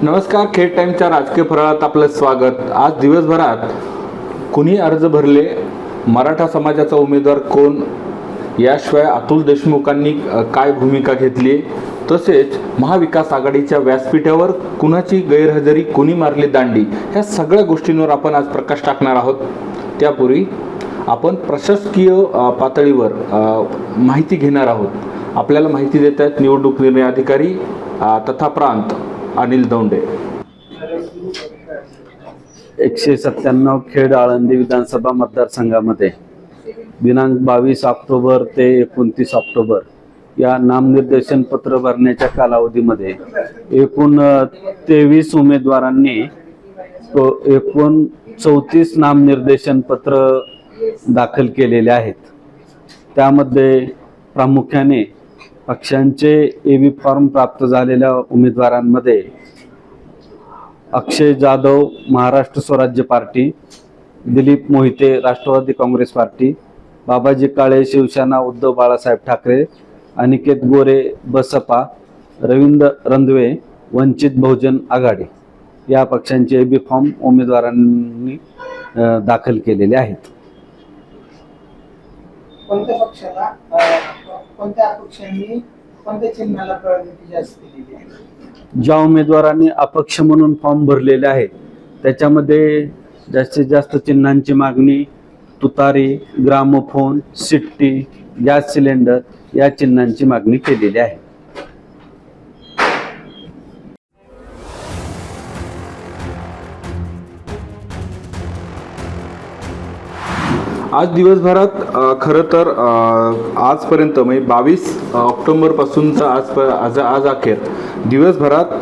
नमस्कार, खेड टाइमच्या राजकीय फराळात आपलं स्वागत। आज दिवसभरात कुणी अर्ज भरले, मराठा समाजाचा उमेदवार कोण, याशिवाय अतुल देशमुखांनी काय भूमिका घेतली, तसेच महाविकास आघाडीच्या व्यासपीठावर कुणाची गैरहजेरी, कुणी मारली दांडी, ह्या सगळ्या गोष्टींवर आपण आज प्रकाश टाकणार आहोत। त्यापूर्वी आपण प्रशासकीय पातळीवर माहिती घेणार आहोत। आपल्याला माहिती देत आहेत निवडणूक निर्णय अधिकारी तथा प्रांत अनिल दौंडे। 197 खेड आळंदी विधानसभा मतदारसंघामध्ये दिनांक 22 ऑक्टोबर ते 29 ऑक्टोबर या नामनिर्देशन पत्र भरण्याच्या कालावधीमध्ये एकूण 23 उमेदवारांनी एकूण 34 नामनिर्देशन पत्र दाखल केलेले आहेत। त्यामध्ये प्रामुख्याने पक्षांचे एबी फॉर्म प्राप्त झालेल्या उमेदवारांमध्ये अक्षय जाधव महाराष्ट्र स्वराज्य पार्टी, दिलीप मोहिते राष्ट्रवादी काँग्रेस पार्टी, बाबाजी काळे शिवसेना उद्धव बाळासाहेब ठाकरे, अनिकेत गोरे बसपा, रवींद्र रंधवे वंचित बहुजन आघाडी या पक्षांचे एबी फॉर्म उमेदवारांनी दाखल केलेले आहेत। कोणत्या पक्षाला कोणत्या अपक्षांनी कोणत्या चिन्हाला प्रायोरिटी जास्त दिलेली आहे? ज्या उमेदवारांनी अपक्ष म्हणून फॉर्म भरलेले आहेत त्याच्यामध्ये जास्तीत जास्त चिन्हांची मागणी तुतारी, ग्रामोफोन, शिट्टी, गॅस सिलेंडर या चिन्हांची मागणी केलेली आहे। आज दिवसभरात खरं तर आजपर्यंत म्हणजे 22 ऑक्टोबरपासूनचा आज अखेर दिवसभरात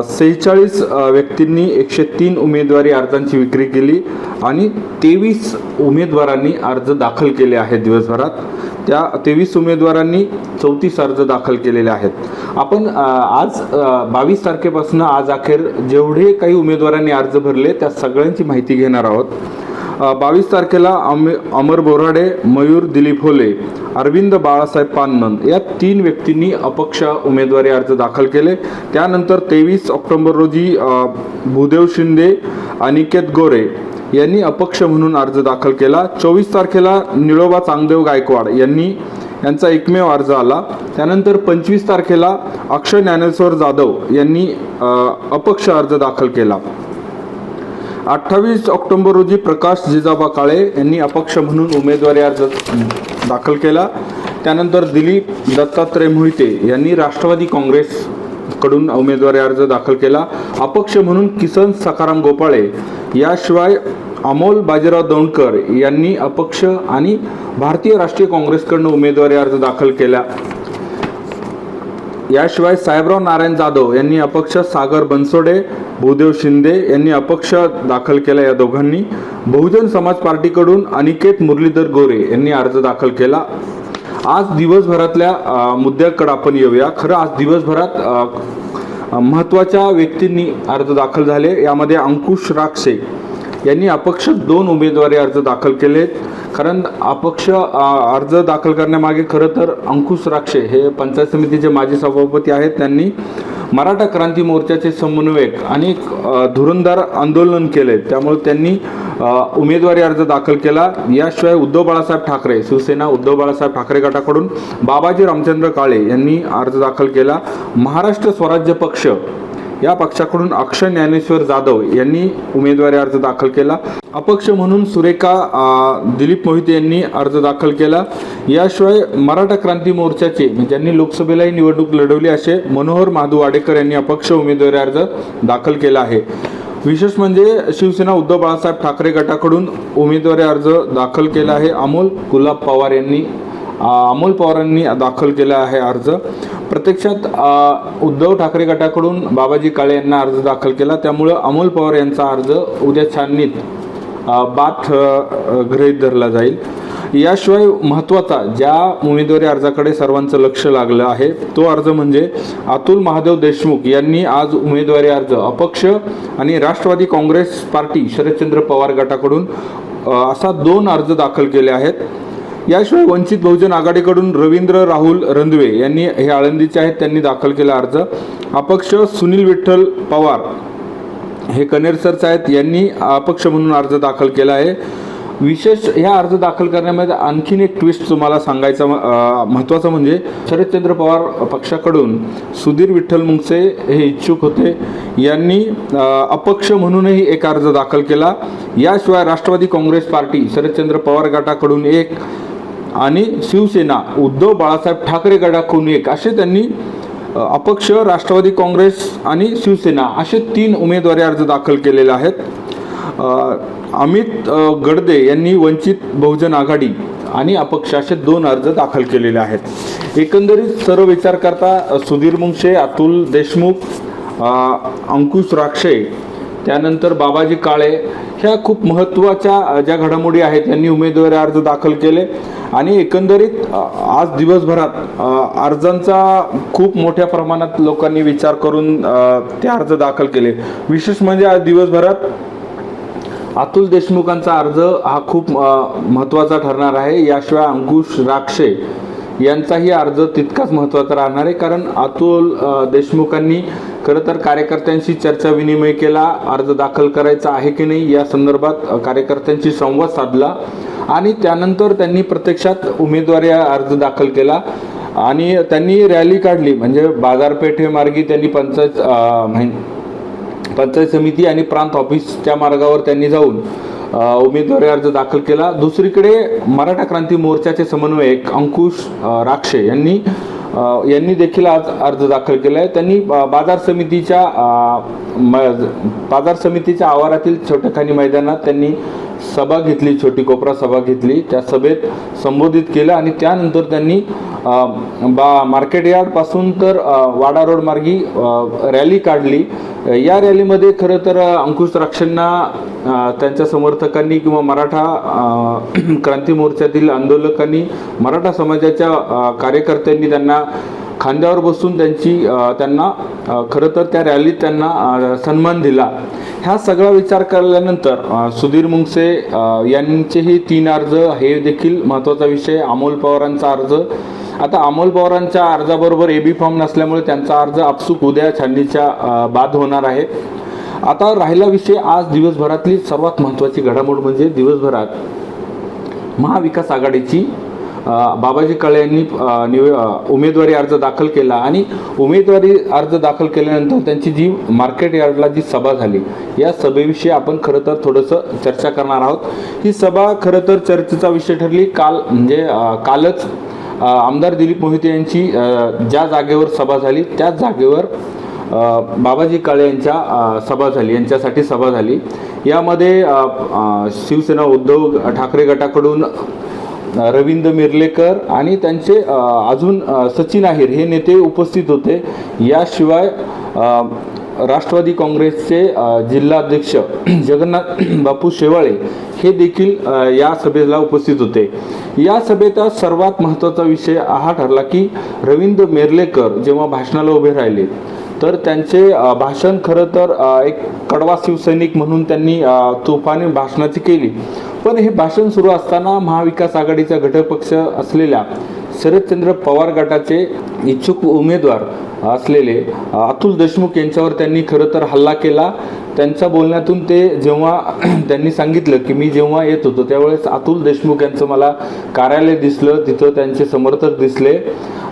46 व्यक्तींनी 103 उमेदवारी अर्जांची विक्री केली आणि 23 उमेदवारांनी अर्ज दाखल केले आहेत। दिवसभरात त्या 23 उमेदवारांनी 34 अर्ज दाखल केलेले आहेत। आपण आज 22 तारखेपासून आज अखेर जेवढे काही उमेदवारांनी अर्ज भरले त्या सगळ्यांची माहिती घेणार आहोत। 22 तारखेला अमर बोराडे, मयूर दिलीप होले, अरविंद बाळासाहेब पाननंद या 3 व्यक्तींनी अपक्ष उमेदवारी अर्ज दाखल केले। त्यानंतर 23 ऑक्टोबर रोजी भूदेव शिंदे, अनिकेत गोरे यांनी अपक्ष म्हणून अर्ज दाखल केला। 24 तारखेला निळोबा चांगदेव गायकवाड यांचा एकमेव अर्ज आला। त्यानंतर 25 तारखेला अक्षय ज्ञानेश्वर जाधव यांनी अपक्ष अर्ज दाखल केला। 28 ऑक्टोबर रोजी प्रकाश जिजाबा काळे यांनी अपक्ष म्हणून उमेदवारी अर्ज दाखल केला। त्यानंतर दिलीप दत्तात्रय मोहिते यांनी राष्ट्रवादी काँग्रेस कडून उमेदवारी अर्ज दाखल केला। अपक्ष म्हणून किसन सखाराम गोपाळे, याशिवाय अमोल बाजीराव दौंडकर यांनी अपक्ष आणि भारतीय राष्ट्रीय काँग्रेसकडून उमेदवारी अर्ज दाखल केला। याशिवाय साहेबराव नारायण जाधव यांनी अपक्ष, सागर बनसोडे, भूदेव शिंदे यांनी अपक्ष दाखल केला। या दोघांनी बहुजन समाज पार्टीकडून अनिकेत मुरलीधर गोरे यांनी अर्ज दाखल केला। आज दिवसभरातल्या मुद्द्याकडे आपण येऊया। खरं आज दिवसभरात महत्त्वाच्या व्यक्तींनी अर्ज दाखल झाले। यामध्ये अंकुश राक्षे यांनी अपक्ष 2 उमेदवारी अर्ज दाखल केलेत। कारण अपक्ष अर्ज दाखल करण्यामागे खरं तर अंकुश राक्षे हे पंचायत समितीचे माजी सभापती आहेत। त्यांनी मराठा क्रांती मोर्चाचे समन्वयक आणि धुरंधार आंदोलन केले, त्यामुळे त्यांनी उमेदवारी अर्ज दाखल केला। याशिवाय उद्धव बाळासाहेब ठाकरे शिवसेना उद्धव बाळासाहेब ठाकरे गटाकडून बाबाजी रामचंद्र काळे यांनी अर्ज दाखल केला। महाराष्ट्र स्वराज्य पक्ष या पक्षाकडून अक्षय ज्ञानेश्वर जाधव यांनी उमेदवारी अर्ज दाखल केला। अपक्ष म्हणून सुरेखा दिलीप मोहिते यांनी अर्ज दाखल केला। याशिवाय मराठा क्रांती मोर्चाचे ज्यांनी लोकसभेलाही निवडणूक लढवली असे मनोहर महादू वाडेकर यांनी अपक्ष उमेदवारी अर्ज दाखल केला आहे। विशेष म्हणजे शिवसेना उद्धव बाळासाहेब ठाकरे गटाकडून उमेदवारी अर्ज दाखल केला आहे। अमोल पवारांनी दाखल केला आहे अर्ज। प्रत्यक्षात उद्धव ठाकरे गटाकडून बाबाजी काळे यांना अर्ज दाखल केला, त्यामुळे अमोल पवार यांचा अर्ज उद्या छाननीत बाथ गृहीत धरला जाईल। याशिवाय महत्त्वाचा ज्या उमेदवारी अर्जाकडे सर्वांचं लक्ष लागलं आहे तो अर्ज म्हणजे अतुल महादेव देशमुख यांनी आज उमेदवारी अर्ज अपक्ष आणि राष्ट्रवादी काँग्रेस पार्टी शरदचंद्र पवार गटाकडून असा 2 अर्ज दाखल केले आहेत। याशिवाय वंचित बहुजन आघाडीकडून रवींद्र राहुल रंधवे यांनी, हे आळंदीचे आहेत, त्यांनी दाखल केला अर्ज. अपक्ष सुनील विठ्ठल पवार हे कनेरसरचे आहेत, यांनी अपक्ष म्हणून अर्ज दाखल केला आहे. विशेष ह्या अर्ज दाखल करण्यामध्ये आणखीन एक ट्विस्ट तुम्हाला सांगायचा महत्त्वाचं म्हणजे शरदचंद्र पवार पक्षाकडून सुधीर विठ्ठल मुंगसे हे इच्छुक होते, यांनी अपक्ष म्हणूनही एक अर्ज दाखल केला. याशिवाय राष्ट्रवादी काँग्रेस पार्टी शरदचंद्र पवार गटाकडून एक आणि शिवसेना उद्धव बाळासाहेब ठाकरे गटाकडून एक असे त्यांनी अपक्ष, राष्ट्रवादी काँग्रेस आणि शिवसेना असे 3 उमेदवारी अर्ज दाखल केलेले आहेत. अमित गडदे यांनी वंचित बहुजन आघाडी आणि अपक्ष असे 2 अर्ज दाखल केलेले आहेत. एकंदरीत सर्व विचार करता सुधीर मुंगसे, अतुल देशमुख, अंकुश राक्षे, त्यानंतर बाबाजी काळे ह्या खूप महत्त्वाच्या ज्या घडामोडी आहेत यांनी उमेदवारी अर्ज दाखल केले. आणि एकंदरीत आज दिवसभरात अर्जांचा खूप मोठ्या प्रमाणात लोकांनी विचार करून ते अर्ज दाखल केले. विशेष म्हणजे आज दिवसभरात अतुल देशमुखांचा अर्ज हा खूप महत्त्वाचा ठरणार आहे. याशिवाय अंकुश राक्षे यांचाही अर्ज तितकाच महत्त्वाचा राहणार आहे, कारण अतुल देशमुखांनी खरं तर कार्यकर्त्यांशी चर्चा विनिमय केला, अर्ज दाखल करायचा आहे की नाही या संदर्भात कार्यकर्त्यांशी संवाद साधला आणि त्यानंतर त्यांनी प्रत्यक्षात उमेदवारी अर्ज दाखल केला आणि त्यांनी रॅली काढली. म्हणजे बाजारपेठेमार्गी त्यांनी पंचायत समिती आणि प्रांत ऑफिसच्या मार्गावर त्यांनी जाऊन उमेदवारी अर्ज दाखल केला. दुसरीकडे मराठा क्रांती मोर्चाचे समन्वयक अंकुश राक्षे यांनी देखील आज अर्ज दाखल केला आहे. त्यांनी बाजार समितीच्या आवारातील छोटेखानी मैदानात त्यांनी सभा घेतली, छोटी कोपरा सभा घेतली. त्या सभेत संबोधित केलं आणि त्यानंतर त्यांनी मार्केट यार्ड पासून तर वाडा रोड मार्गी रॅली काढली. या रॅलीमध्ये खरं तर अंकुश राक्षेंना त्यांच्या समर्थकांनी किंवा मराठा क्रांती मोर्चातील आंदोलकांनी, मराठा समाजाच्या कार्यकर्त्यांनी त्यांना खांद्यावर बसून त्यांना खरं तर त्या रॅलीत त्यांना सन्मान दिला. ह्या सगळा विचार केल्यानंतर सुधीर मुंगसे यांचेही 3 अर्ज, हे देखील महत्त्वाचा विषय. अमोल पवारांचा अर्ज, आता अमोल पवारांच्या अर्जाबरोबर AB फॉर्म नसल्यामुळे त्यांचा अर्ज आपसूक उद्या छाननीच्या बाद होणार आहे. आता राहिला विषय आज दिवसभरातली सर्वात महत्त्वाची घडामोड म्हणजे दिवसभरात महाविकास आघाडीची बाबाजी काळे यांनी उमेदवारी अर्ज दाखल केला आणि उमेदवारी अर्ज दाखल केल्यानंतर त्यांची जी मार्केट यार्डला जी सभा झाली, या सभेविषयी आपण खरं तर थोडंसं चर्चा करणार आहोत. ही सभा खरं तर चर्चेचा विषय ठरली. कालच आमदार दिलीप मोहिते यांची ज्या जागेवर सभा झाली त्याच जागेवर बाबाजी काळे यांच्यासाठी सभा झाली. यामध्ये शिवसेना उद्धव ठाकरे गटाकडून रवींद्र मिरलेकर आणि त्यांचे अजून सचिन अहिर हे नेते उपस्थित होते. याशिवाय राष्ट्रवादी काँग्रेसचे जिल्हाध्यक्ष जगन्नाथ बापू शेवाळे हे देखील या सभेला उपस्थित होते. या सभेचा सर्वात महत्त्वाचा विषय हा ठरला की रवींद्र मिरलेकर जेव्हा भाषणाला उभे राहिले तर त्यांचे भाषण खरं तर एक कडवा शिवसैनिक म्हणून त्यांनी तुफानी भाषणाची केली. पण हे भाषण सुरू असताना महाविकास आघाडीचा घटक पक्ष असलेल्या शरदचंद्र पवार गटाचे इच्छुक उमेदवार असलेले अतुल देशमुख यांच्यावर त्यांनी खरं तर हल्ला केला. त्यांच्या बोलण्यातून ते जेव्हा त्यांनी सांगितलं की मी जेव्हा येत होतो त्यावेळेस अतुल देशमुख यांचं मला कार्यालय दिसलं, तिथं त्यांचे समर्थक दिसले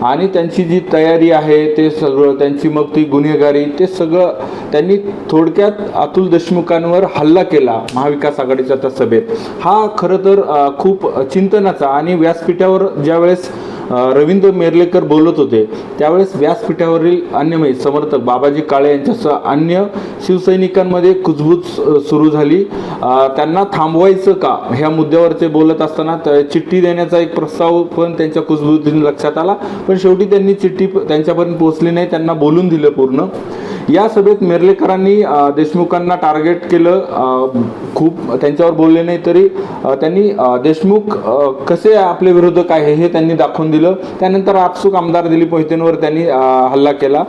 आणि त्यांची जी तयारी आहे ते सगळं, त्यांची मग ती गुन्हेगारी, ते सगळं त्यांनी थोडक्यात अतुल देशमुखांवर हल्ला केला महाविकास आघाडीच्या त्या सभेत. हा खरं तर खूप चिंतनाचा आणि व्यासपीठावर ज्यावेळेस रवींद्र मिरलेकर बोलत होते त्यावेळेस व्यासपीठावरील अन्य समर्थक बाबाजी काळे यांच्यासह अन्य शिवसैनिकांमध्ये कुजबूज सुरू झाली. त्यांना थांबवायचं का ह्या मुद्द्यावर ते बोलत असताना चिठ्ठी देण्याचा एक प्रस्ताव पण त्यांच्या कुजबुजीने लक्षात आला, पण शेवटी त्यांनी चिठ्ठी त्यांच्यापर्यंत पोहोचली नाही, त्यांना बोलून दिलं पूर्ण. या सभेत मिरलेकरांनी देशमुखांना टार्गेट केलं, खूप त्यांच्यावर बोलले नाही तरी त्यांनी देशमुख कसे आपले विरोधक आहे हे त्यांनी दाखवून दिलं. त्यानंतर आपसूक आमदार दिलीप मोहितेंवर त्यांनी हल्ला केला.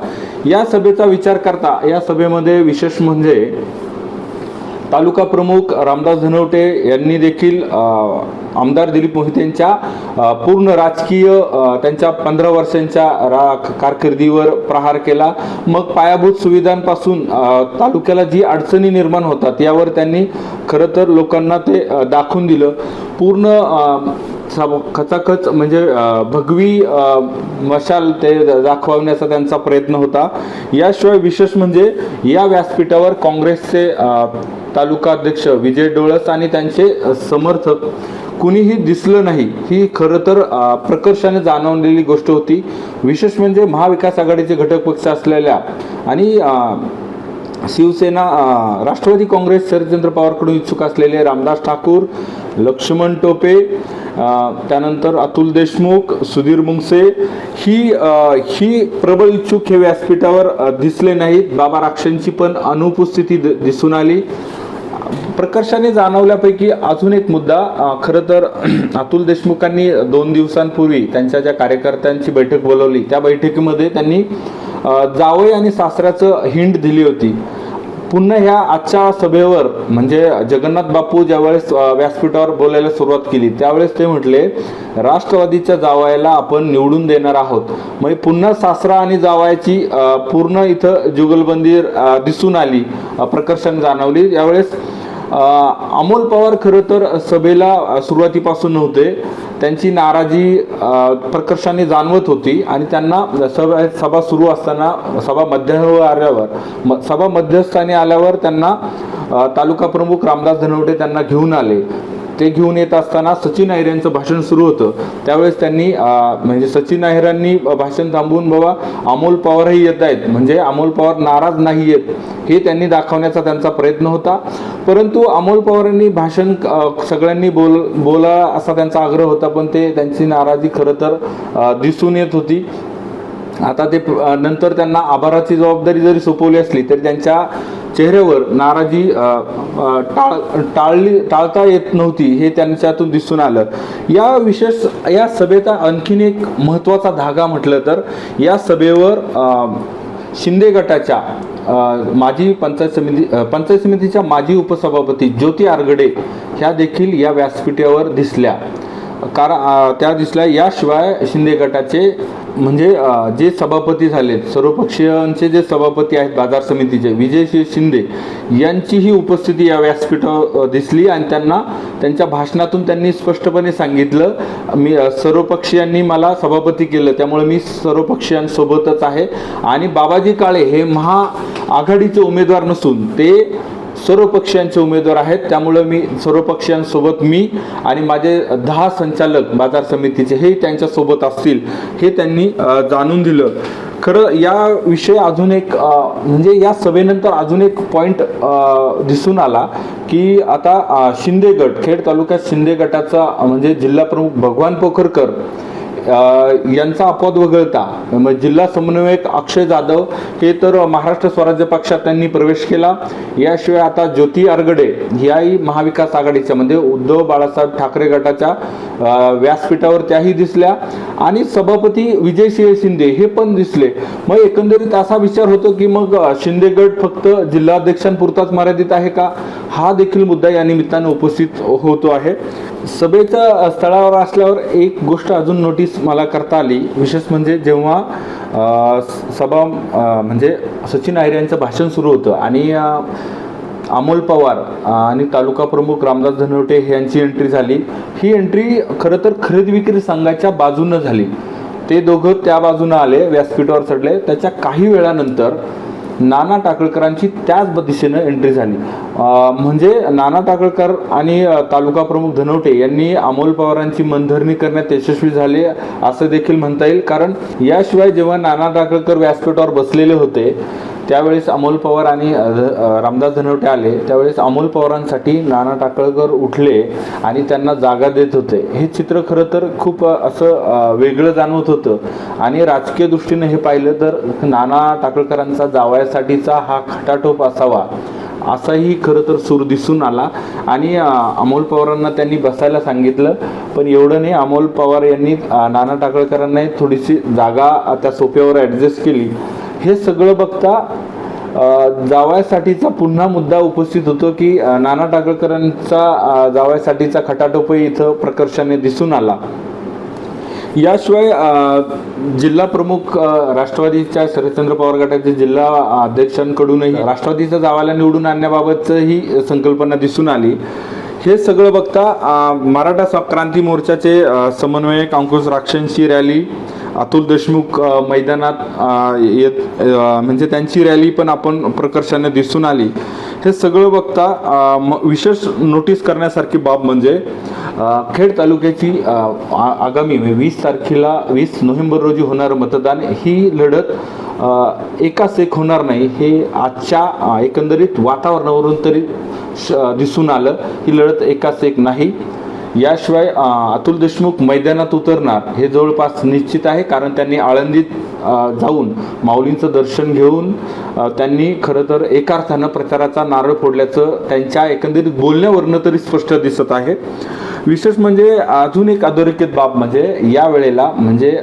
या सभेचा विचार करता या सभेमध्ये विशेष म्हणजे तालुका प्रमुख रामदास धनवटे यांनी देखील आमदार दिलीप मोहितेंच्या पूर्ण राजकीय त्यांच्या 15 वर्षांच्या कारकिर्दीवर प्रहार केला. मग पायाभूत सुविधांपासून तालुक्याला जी अडचणी निर्माण होतात यावर त्यांनी खरं तर लोकांना ते दाखवून दिलं. पूर्ण खचाखच म्हणजे भगवी मशाल ते दाखवण्याचा त्यांचा प्रयत्न होता. याशिवाय विशेष म्हणजे या व्यासपीठावर काँग्रेसचे तालुका अध्यक्ष विजय डोळस आणि त्यांचे समर्थक कुणीही दिसलं नाही. ही खरं तर प्रकर्षाने जाणवलेली गोष्ट होती. विशेष म्हणजे महाविकास आघाडीचे घटक पक्ष असलेल्या आणि शिवसेना राष्ट्रवादी काँग्रेस शरदचंद्र पवारकडून इच्छुक असलेले रामदास ठाकूर, लक्ष्मण टोपे, त्यानंतर अतुल देशमुख, सुधीर मुंगसे ही प्रबळ इच्छुक हे व्यासपीठावर दिसले नाहीत. बाबा राक्षांची पण अनुपस्थिती दिसून आली. प्रकर्षाने जाणवल्यापैकी अजून एक मुद्दा, खरं तर अतुल देशमुखांनी 2 दिवसांपूर्वी त्यांच्या ज्या कार्यकर्त्यांची बैठक बोलवली त्या बैठकीमध्ये त्यांनी जावई आणि सासऱ्याचं हिंट दिली होती. पुन्हा ह्या आजच्या सभेवर म्हणजे जगन्नाथ बापू ज्यावेळेस व्यासपीठावर बोलायला सुरुवात केली त्यावेळेस ते म्हटले राष्ट्रवादीच्या जावयाला आपण निवडून देणार आहोत. म्हणजे पुन्हा सासरा आणि जावयाची पूर्ण इथं जुगलबंदी दिसून आली, प्रकर्षाने जाणवली. यावेळेस अमोल पवार खरं तर सभेला सुरुवातीपासून नव्हते. त्यांची नाराजी प्रकर्षाने जाणवत होती आणि त्यांना सभा सुरू असताना सभा मध्यस्थानी आल्यावर त्यांना तालुका प्रमुख रामदास धनवटे त्यांना घेऊन आले. ते घेऊन येत असताना सचिन अहिर यांचं भाषण सुरू होतं. त्यावेळेस त्यांनी म्हणजे सचिन अहिरांनी भाषण थांबवून बाबा अमोल पवारही येत आहेत म्हणजे अमोल पवार नाराज नाही आहेत हे त्यांनी दाखवण्याचा त्यांचा प्रयत्न होता. परंतु अमोल पवारांनी भाषण सगळ्यांनी बोला असा त्यांचा आग्रह होता, पण ते त्यांची नाराजी खरं तर दिसून येत होती. आता ते नंतर त्यांना आभाराची जबाबदारी जरी सोपवली असली तरी त्यांच्या चेहऱ्यावर नाराजी टाळता येत नव्हती हे त्यांच्यातून दिसून आलं. या सभेचा आणखीन एक महत्त्वाचा धागा म्हटलं तर या सभेवर शिंदे गटाच्या माजी पंचायत समितीच्या माजी उपसभापती ज्योती आरगडे ह्या देखील या व्यासपीठावर दिसल्या. त्या दिसल्या. याशिवाय शिंदे गटाचे म्हणजे जे सभापती झालेत सर्वपक्षीयांचे जे सभापती आहेत बाजार समितीचे विजय शिंदे यांचीही उपस्थिती या व्यासपीठावर दिसली आणि त्यांच्या भाषणातून त्यांनी स्पष्टपणे सांगितलं मी सर्वपक्षीयांनी मला सभापती केलं त्यामुळे मी सर्वपक्षीयांसोबतच आहे आणि बाबाजी काळे हे महाआघाडीचे उमेदवार नसून ते सर्व पक्षांचे उमेदवार आहेत त्यामुळे मी सर्व पक्षांसोबत मी आणि माझे 10 संचालक बाजार समितीचे हे त्यांच्यासोबत असतील हे त्यांनी जाणून दिलं. खरं याविषयी अजून एक म्हणजे या सभेनंतर अजून एक पॉईंट दिसून आला की आता शिंदे गट खेड तालुक्यात शिंदे गटाचा म्हणजे जिल्हा प्रमुख भगवान पोखरकर यांचा अपवाद वगळता जिल्हा समन्वयक अक्षय जाधव हे तर महाराष्ट्र स्वराज्य पक्षात त्यांनी प्रवेश केला. याशिवाय आता ज्योती आरगडे ह्याही महाविकास आघाडीच्या म्हणजे उद्धव बाळासाहेब ठाकरे गटाच्या व्यासपीठावर त्याही दिसल्या आणि सभापती विजय शिंदे हे पण दिसले. मग एकंदरीत असा विचार होतो की मग शिंदे गट फक्त जिल्हाध्यक्षांपुरताच मर्यादित आहे का हा देखील मुद्दा या निमित्ताने उपस्थित होतो आहे. सभेच्या स्थळावर असल्यावर एक गोष्ट अजून नोटीस मला करता आली विशेष म्हणजे जेव्हा सभा म्हणजे सचिन अहिर यांचं भाषण सुरू होतं आणि अमोल पवार आणि तालुका प्रमुख रामदास धनवटे यांची एंट्री झाली. ही एंट्री खरं तर खरेदी विक्री संघाच्या बाजूनं झाली. ते दोघं त्या बाजूनं आले व्यासपीठावर चढले. त्याच्या काही वेळानंतर नाना टाकळकरांची त्याच दिशेनं एंट्री झाली. म्हणजे नाना टाकळकर आणि तालुका प्रमुख धनवटे यांनी अमोल पवारांची मनधरणी करण्यात यशस्वी झाले असं देखील म्हणता येईल. कारण याशिवाय जेव्हा नाना टाकळकर व्यासपीठावर बसलेले होते त्यावेळेस अमोल पवार आणि रामदास धनवटे आले त्यावेळेस अमोल पवारांसाठी नाना टाकळकर उठले आणि त्यांना जागा देत होते. हे चित्र खरं तर खूप असं वेगळं जाणवत होतं आणि राजकीय दृष्टीने हे पाहिलं तर नाना टाकळकरांचा जावयासाठीचा हा खटाटोप असावा असाही खरं तर सूर दिसून आला आणि अमोल पवारांना त्यांनी बसायला सांगितलं. पण एवढं नाही, अमोल पवार यांनी नाना टाकळकरांना थोडीशी जागा त्या सोफ्यावर ॲडजस्ट केली. हे सगळं बघता जावयासाठीचा पुन्हा मुद्दा उपस्थित होतो की नाना टाकळकरांचा जावयासाठीचा खटाटोपही इथं प्रकर्षाने दिसून आला. याशिवाय जिल्हा प्रमुख राष्ट्रवादीच्या शरदचंद्र पवार गटाचे जिल्हा अध्यक्षांकडूनही राष्ट्रवादीचा जावाला निवडून आणण्याबाबतही संकल्पना दिसून आली. हे सगळं बघता मराठा क्रांती मोर्चाचे समन्वयक अंकुश राक्षांची रॅली, अतुल देशमुख मैदानात येत म्हणजे त्यांची रॅली पण आपण प्रकर्षाने दिसून आली. हे सगळं बघता विशेष नोटीस करण्यासारखी बाब म्हणजे खेड तालुक्याची आगामी 20 नोव्हेंबर रोजी होणारं मतदान ही लढत एकाच एक होणार नाही हे आजच्या एकंदरीत वातावरणावरून तरी दिसून आलं. ही लढत एकाच एक नाही. याशिवाय अतुल देशमुख मैदानात उतरणार हे जवळपास निश्चित आहे, कारण त्यांनी आळंदीत जाऊन माऊलींचं दर्शन घेऊन त्यांनी खरं तर एका अर्थानं प्रचाराचा नारळ फोडल्याचं त्यांच्या एकंदरीत बोलण्यावरनं तरी स्पष्ट दिसत आहे. विशेष म्हणजे अजून एक अधोरेखित बाब म्हणजे या वेळेला म्हणजे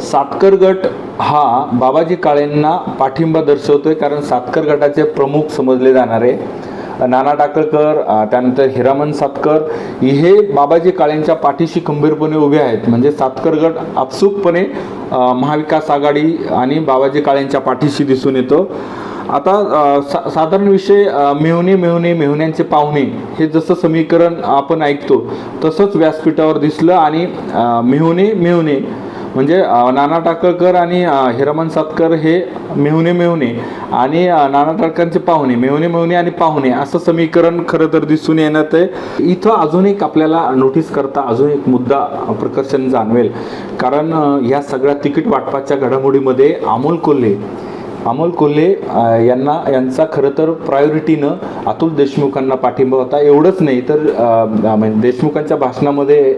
सातकर गट हा बाबाजी काळेंना पाठिंबा दर्शवतोय, कारण सातकर गटाचे प्रमुख समजले जाणारे नाना टाकळकर, त्यानंतर हिरामन सातकर हे बाबाजी काळेंच्या पाठीशी खंबीरपणे उभे आहेत. म्हणजे सातकर गट आपसूकपणे महाविकास आघाडी आणि बाबाजी काळेंच्या पाठीशी दिसून येतो. आता साधारण विषय मेहुण्यांचे पाहुणे हे जसं समीकरण आपण ऐकतो तसंच व्यासपीठावर दिसलं आणि मेहुणे म्हणजे नाना टाकळकर आणि हिरामन सातकर हे मेहुणे आणि नाना टाकळकरांचे पाहुणे मेहुणे आणि पाहुणे असं समीकरण खरं तर दिसून येण्यात आहे. इथं अजून एक आपल्याला नोटीस करता अजून एक मुद्दा प्रकर्षाने जाणवेल, कारण या सगळ्या तिकीट वाटपाच्या घडामोडीमध्ये अमोल कोल्हे यांचा खरं तर प्रायोरिटीनं अतुल देशमुखांना पाठिंबा होता. एवढंच नाही तर देशमुखांच्या भाषणामध्ये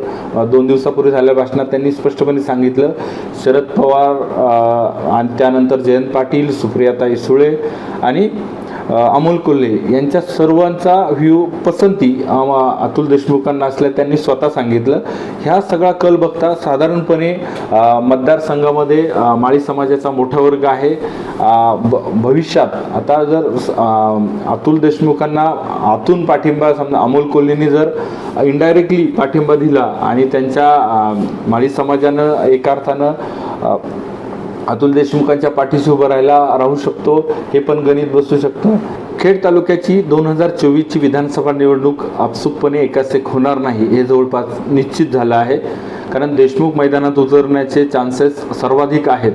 2 दिवसापूर्वी झालेल्या भाषणात त्यांनी स्पष्टपणे सांगितलं शरद पवार आणि त्यानंतर जयंत पाटील, सुप्रियाताई सुळे आणि अमोल कोल्हे यांच्या सर्वांचा पसंती अतुल देशमुखांना असल्या त्यांनी स्वतः सांगितलं. ह्या सगळा कल बघता साधारणपणे मतदारसंघामध्ये माळी समाजाचा मोठा वर्ग आहे. भविष्यात आता जर अतुल देशमुखांना आतून पाठिंबा समजा अमोल कोल्हेंनी जर इनडायरेक्टली पाठिंबा दिला आणि त्यांच्या माळी समाजानं एका अर्थानं अतुल देशमुखांच्या पाठीशी उभं राहू शकतो, हे पण गणित बसू शकतं. खेड तालुक्याची 2024ची विधानसभा निवडणूक आपसूकपणे एकाच एक होणार नाही हे जवळपास निश्चित झालं आहे, कारण देशमुख मैदानात उतरण्याचे चान्सेस सर्वाधिक आहेत.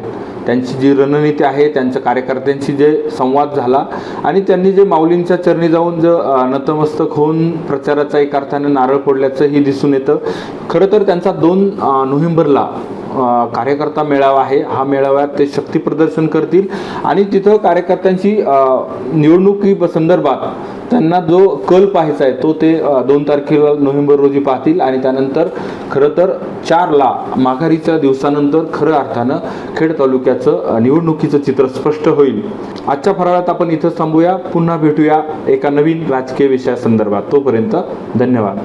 त्यांची जी रणनीती आहे, त्यांच्या कार्यकर्त्यांशी जे संवाद झाला आणि त्यांनी जे माऊलींच्या चरणी जाऊन नतमस्तक होऊन प्रचाराचा एका अर्थाने नारळ फोडल्याचंही दिसून येतं. खरं तर त्यांचा 2 नोव्हेंबरला कार्यकर्ता मेळावा आहे. हा मेळाव्यात ते शक्ती प्रदर्शन करतील आणि तिथं कार्यकर्त्यांची निवडणुकी संदर्भात त्यांना जो कल पाहायचा आहे तो ते 2 तारखेला नोव्हेंबर रोजी पाहतील आणि त्यानंतर खरं तर 4ला माघारीच्या दिवसानंतर खरं अर्थानं खेड तालुक्याचं निवडणुकीचं चित्र स्पष्ट होईल. आजच्या फराळात आपण इथं थांबूया. पुन्हा भेटूया एका नवीन राजकीय विषयासंदर्भात. तोपर्यंत धन्यवाद.